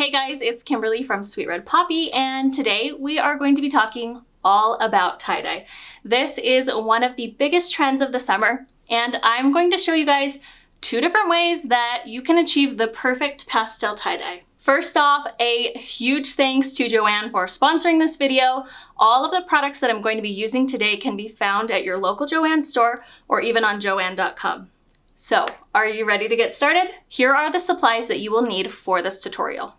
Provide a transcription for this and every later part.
Hey guys, it's Kimberly from Sweet Red Poppy, and today we are going to be talking all about tie-dye. This is one of the biggest trends of the summer, and I'm going to show you guys two different ways that you can achieve the perfect pastel tie-dye. First off, a huge thanks to Joanne for sponsoring this video. All of the products that I'm going to be using today can be found at your local Joanne store or even on joanne.com. So, are you ready to get started? Here are the supplies that you will need for this tutorial.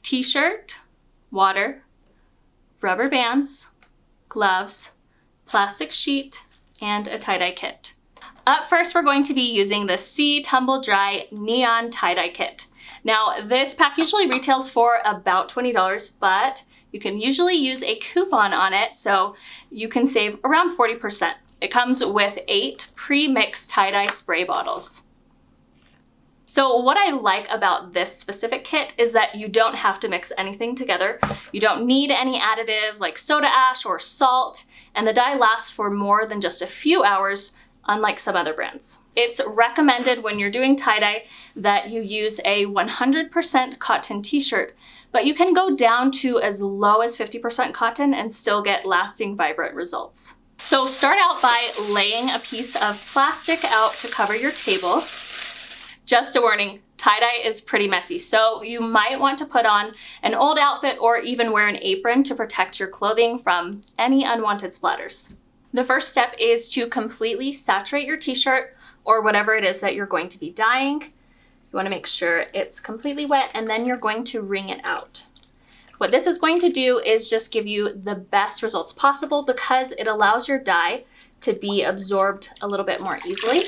T-shirt, water, rubber bands, gloves, plastic sheet, and a tie-dye kit. Up first, we're going to be using the SEI Tumble Dye Neon Tie-Dye Kit. Now, this pack usually retails for about $20, but you can usually use a coupon on it, so you can save around 40%. It comes with 8 pre-mixed tie-dye spray bottles. So what I like about this specific kit is that you don't have to mix anything together. You don't need any additives like soda ash or salt, and the dye lasts for more than just a few hours, unlike some other brands. It's recommended when you're doing tie-dye that you use a 100% cotton t-shirt, but you can go down to as low as 50% cotton and still get lasting, vibrant results. So start out by laying a piece of plastic out to cover your table. Just a warning, tie-dye is pretty messy, so you might want to put on an old outfit or even wear an apron to protect your clothing from any unwanted splatters. The first step is to completely saturate your t-shirt or whatever it is that you're going to be dyeing. You want to make sure it's completely wet, and then you're going to wring it out. What this is going to do is just give you the best results possible because it allows your dye to be absorbed a little bit more easily.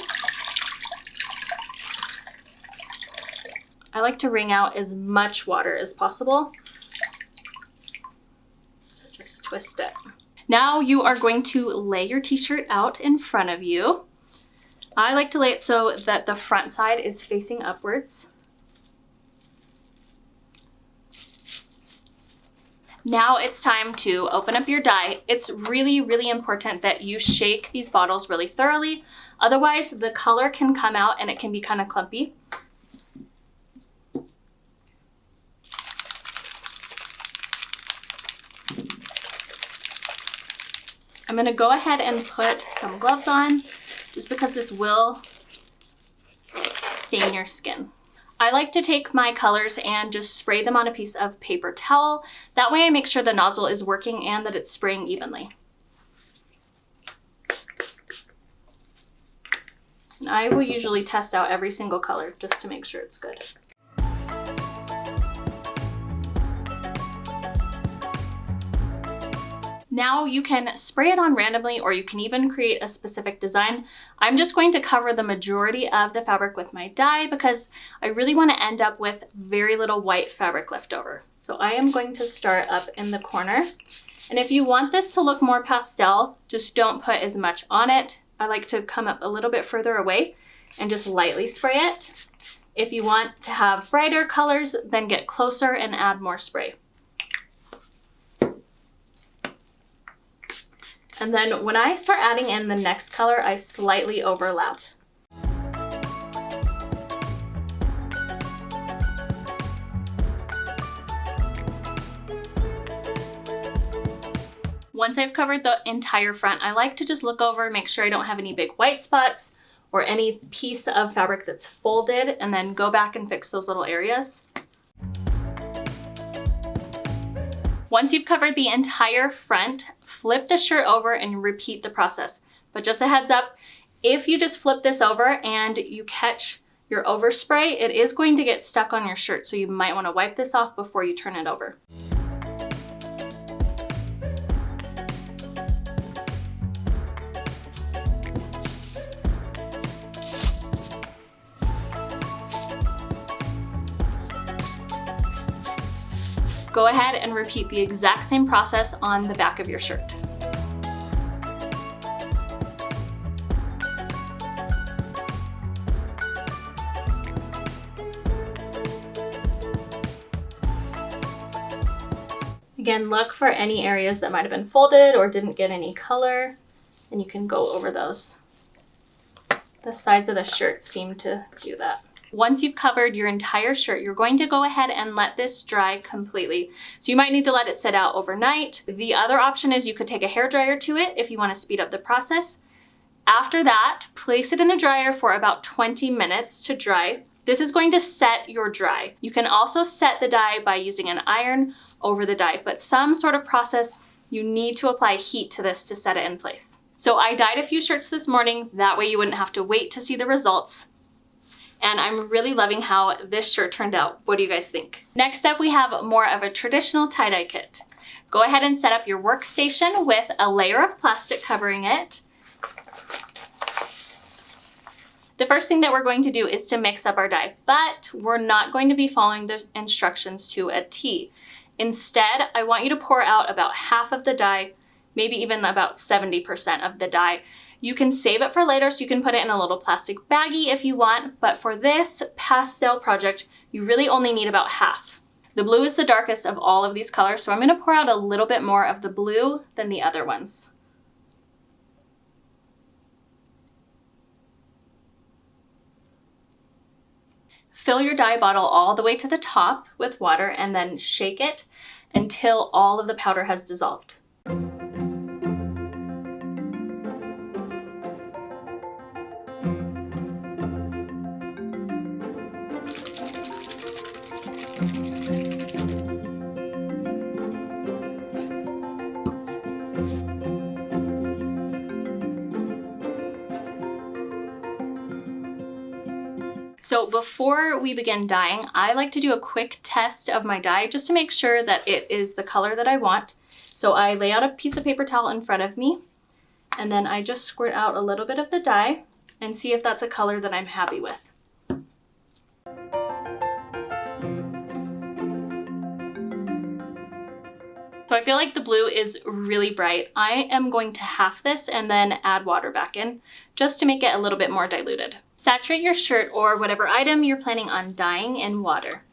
I like to wring out as much water as possible. So just twist it. Now you are going to lay your t-shirt out in front of you. I like to lay it so that the front side is facing upwards. Now it's time to open up your dye. It's really, really important that you shake these bottles really thoroughly. Otherwise, the color can come out and it can be kind of clumpy. I'm going to go ahead and put some gloves on just because this will stain your skin. I like to take my colors and just spray them on a piece of paper towel. That way I make sure the nozzle is working and that it's spraying evenly. And I will usually test out every single color just to make sure it's good. Now you can spray it on randomly, or you can even create a specific design. I'm just going to cover the majority of the fabric with my dye because I really want to end up with very little white fabric left over. So I am going to start up in the corner. And if you want this to look more pastel, just don't put as much on it. I like to come up a little bit further away and just lightly spray it. If you want to have brighter colors, then get closer and add more spray. And then when I start adding in the next color, I slightly overlap. Once I've covered the entire front, I like to just look over, make sure I don't have any big white spots or any piece of fabric that's folded, and then go back and fix those little areas. Once you've covered the entire front, flip the shirt over and repeat the process. But just a heads up, if you just flip this over and you catch your overspray, it is going to get stuck on your shirt, so you might want to wipe this off before you turn it over. Go ahead and repeat the exact same process on the back of your shirt. Again, look for any areas that might have been folded or didn't get any color, and you can go over those. The sides of the shirt seem to do that. Once you've covered your entire shirt, you're going to go ahead and let this dry completely. So you might need to let it sit out overnight. The other option is you could take a hairdryer to it if you want to speed up the process. After that, place it in the dryer for about 20 minutes to dry. This is going to set your dye. You can also set the dye by using an iron over the dye, but some sort of process, you need to apply heat to this to set it in place. So I dyed a few shirts this morning, that way you wouldn't have to wait to see the results. And I'm really loving how this shirt turned out. What do you guys think? Next up, we have more of a traditional tie-dye kit. Go ahead and set up your workstation with a layer of plastic covering it. The first thing that we're going to do is to mix up our dye, but we're not going to be following the instructions to a T. Instead, I want you to pour out about half of the dye, maybe even about 70% of the dye. You can save it for later, so you can put it in a little plastic baggie if you want, but for this pastel project, you really only need about half. The blue is the darkest of all of these colors, so I'm going to pour out a little bit more of the blue than the other ones. Fill your dye bottle all the way to the top with water and then shake it until all of the powder has dissolved. So before we begin dyeing, I like to do a quick test of my dye just to make sure that it is the color that I want. So I lay out a piece of paper towel in front of me, and then I just squirt out a little bit of the dye and see if that's a color that I'm happy with. So I feel like the blue is really bright. I am going to half this and then add water back in just to make it a little bit more diluted. Saturate your shirt or whatever item you're planning on dyeing in water.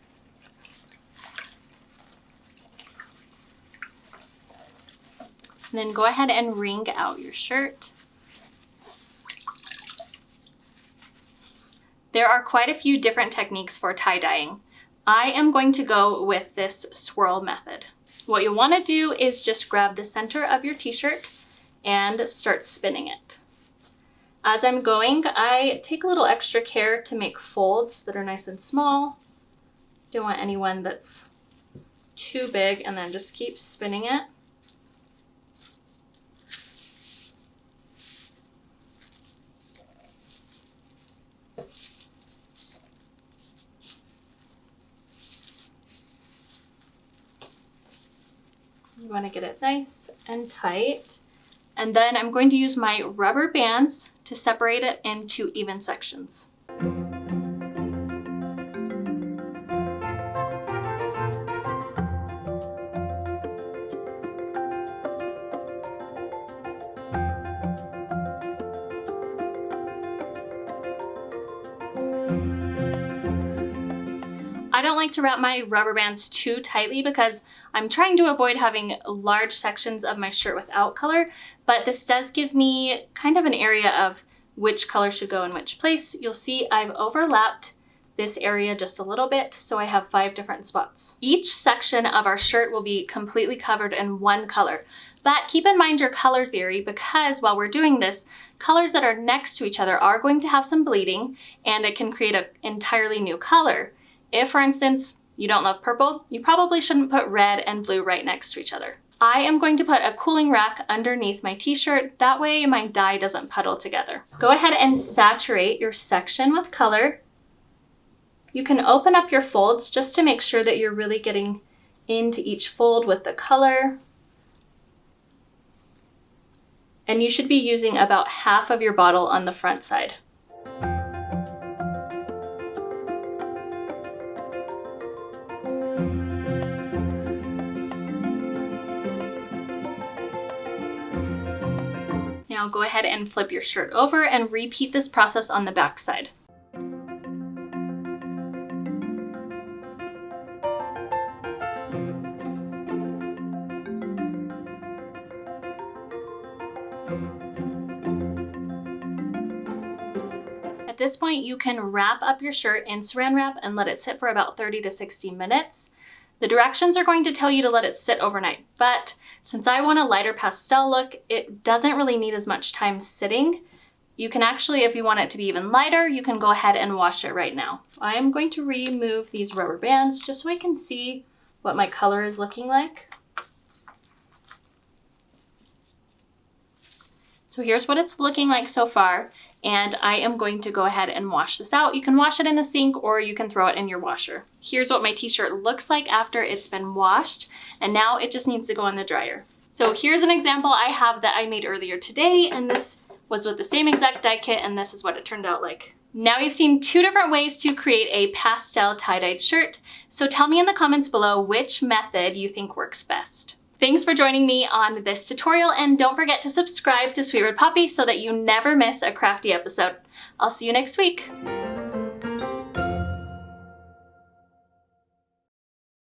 And then go ahead and wring out your shirt. There are quite a few different techniques for tie dyeing. I am going to go with this swirl method. What you want to do is just grab the center of your t-shirt and start spinning it. As I'm going, I take a little extra care to make folds that are nice and small. Don't want anyone that's too big, and then just keep spinning it. You want to get it nice and tight. And then I'm going to use my rubber bands to separate it into even sections. I don't like to wrap my rubber bands too tightly because I'm trying to avoid having large sections of my shirt without color, but this does give me kind of an area of which color should go in which place. You'll see I've overlapped this area just a little bit, so I have 5 different spots. Each section of our shirt will be completely covered in one color, but keep in mind your color theory, because while we're doing this, colors that are next to each other are going to have some bleeding, and it can create an entirely new color. If, for instance, you don't love purple, you probably shouldn't put red and blue right next to each other. I am going to put a cooling rack underneath my t-shirt, that way my dye doesn't puddle together. Go ahead and saturate your section with color. You can open up your folds just to make sure that you're really getting into each fold with the color. And you should be using about half of your bottle on the front side. Now go ahead and flip your shirt over and repeat this process on the back side. At this point, you can wrap up your shirt in saran wrap and let it sit for about 30 to 60 minutes. The directions are going to tell you to let it sit overnight, but since I want a lighter pastel look, it doesn't really need as much time sitting. You can actually, if you want it to be even lighter, you can go ahead and wash it right now. I am going to remove these rubber bands just so I can see what my color is looking like. So here's what it's looking like so far, and I am going to go ahead and wash this out. You can wash it in the sink or you can throw it in your washer. Here's what my t-shirt looks like after it's been washed, and now it just needs to go in the dryer. So here's an example I have that I made earlier today, and this was with the same exact dye kit, and this is what it turned out like. Now you've seen two different ways to create a pastel tie-dyed shirt, so tell me in the comments below which method you think works best. Thanks for joining me on this tutorial, and don't forget to subscribe to Sweet Red Poppy so that you never miss a crafty episode. I'll see you next week.